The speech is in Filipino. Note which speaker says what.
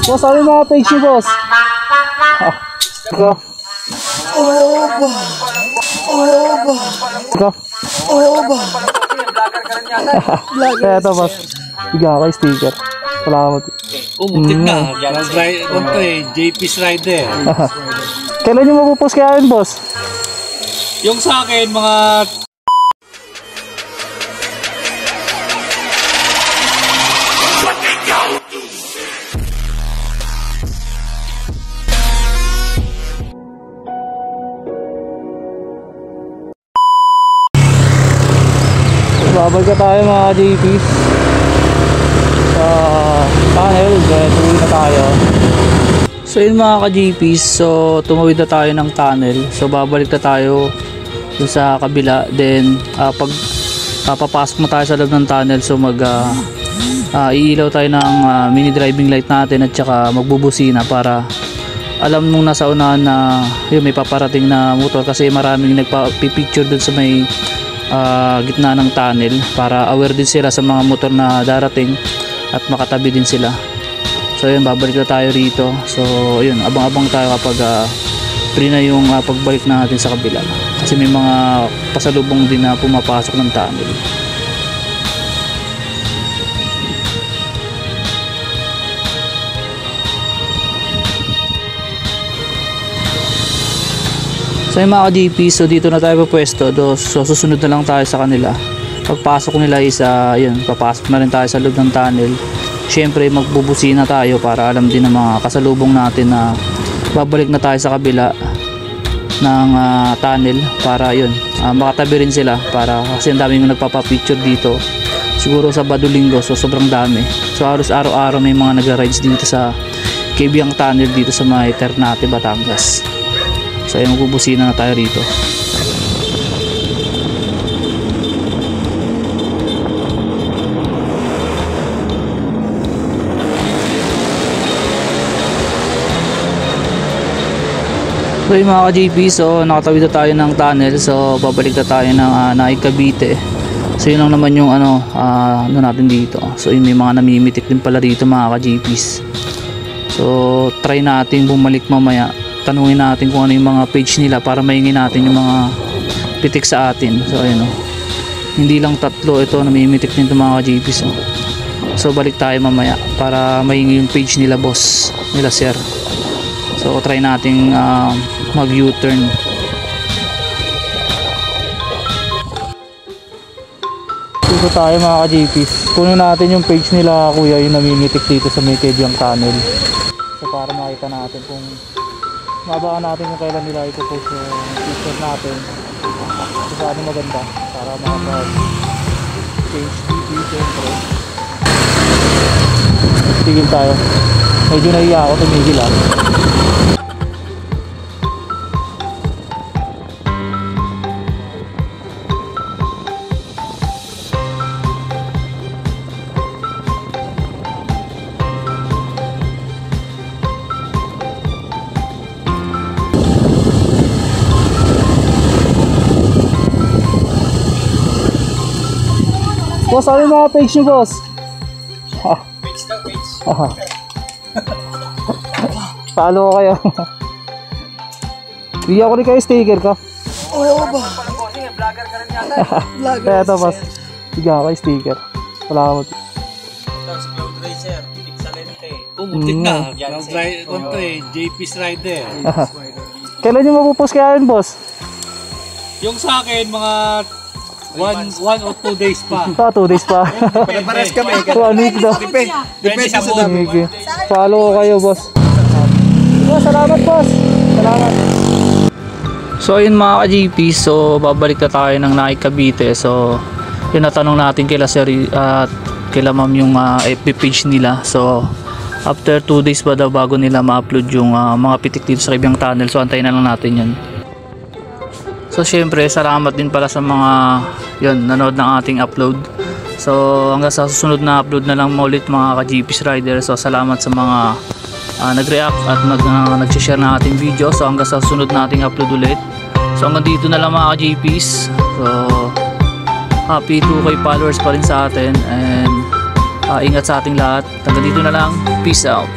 Speaker 1: Boss, ano yung mga page niyo, boss? Ikaw. Ikaw. Kaya ito, boss. Bigyan ka sticker. Salamat.
Speaker 2: Umutik na. Ito JP's Rider.
Speaker 1: Kailan nyo mapupost kaya yun, boss?
Speaker 2: Yung sa akin, mga...
Speaker 1: Babalik ka tayo mga JP's sa tunnel, kaya tuloy na tayo. So yun mga ka-JP's, so tumawid na tayo ng tunnel, so babalik na tayo dun sa kabila. Then pag papasok na tayo sa loob ng tunnel, so iilaw tayo ng mini driving light natin at saka magbubusina para alam nung nasa unahan na yun, may paparating na motor, kasi maraming nagpa-picture dun sa may gitna ng tunnel para aware din sila sa mga motor na darating at makatabi din sila. So yun, babalik na tayo rito. So yun, abang-abang tayo kapag free na yung pagbalik natin sa kabila, kasi may mga pasalubong din na pumapasok ng tunnel. So yung mga ka-JP, so dito na tayo pupwesto. So susunod na lang tayo sa kanila. Pagpasok nila is yun, papasok na rin tayo sa loob ng tunnel. Syempre magbubusina tayo para alam din ng mga kasalubong natin na babalik na tayo sa kabila ng tunnel, para yun, makatabi rin sila, para kasi ang daming nagpapapicture dito. Siguro Sabado Linggo, so sobrang dami. So halos araw-araw may mga nagra-rides dito sa Cabiang Tunnel dito sa may Ternate, Batangas. So ayun, magbubusina na tayo rito. So yung mga ka-JP, so nakatawid na tayo ng tunnel, so babalik na tayo ng Naik, Cavite. So yun lang naman yung ano natin dito. So yun, may mga namimitik din pala dito mga ka-JPs. So try natin bumalik mamaya, tanungin natin kung ano yung mga page nila para mahingi natin yung mga pitik sa atin. So ayun hindi lang tatlo ito, namimitik din ito mga ka-JPs. So balik tayo mamaya para mahingi yung page nila boss, nila sir. So try nating mag U-turn. Dito tayo mga ka-JPs, kunin natin yung page nila kuya, yung namimitik dito sa may Cabiang Tunnel. So para makita natin kung mabaka natin kung kailan nila ipopost yung picture natin, so saan maganda para makapag-change TV siyempre. Tigil tayo, medyo nahiya ako, tumigil Boss, ano yung mga page nyo, boss?
Speaker 2: Page na page.
Speaker 1: Follow ko kayo. Bigyan ko rin kayo sticker ko.
Speaker 3: Oo ba?
Speaker 2: Vlogger ka rin yata.
Speaker 1: Kaya ito, boss. Bigyan ko kayo sticker. Salamat.
Speaker 2: Ito si Cloud Racer, Excelente. Umutik na. Ito JP's Rider.
Speaker 1: Kailan nyo mapupost kaya yun, boss?
Speaker 2: Yung sa akin, mga 1 or 2 days pa.
Speaker 1: 2 days pa.
Speaker 3: Pares kami.
Speaker 1: 1 week daw.
Speaker 3: Depende sa dami.
Speaker 1: Follow ko kayo, boss. Salamat, boss. Salamat. So ayun mga ka-JP, so babalik na tayo ng Naik, Cavite. So yun, natanong natin kila sir at kila ma'am yung FB page nila. So after 2 days ba daw bago nila ma-upload yung mga pitik dito sa Cabiang Tunnel. So antayin na lang natin yun. So syempre salamat din pala sa mga yun, nanood ng ating upload. So hanggang sa susunod na upload na lang ulit mga ka-JP's Rider. So salamat sa mga nag-react at nag-share ng ating video. So hanggang sa susunod nating upload ulit. So hanggang dito na lang mga ka-JP's. So happy 2K followers pa rin sa atin, and ingat sa ating lahat. Hanggang dito na lang, peace out.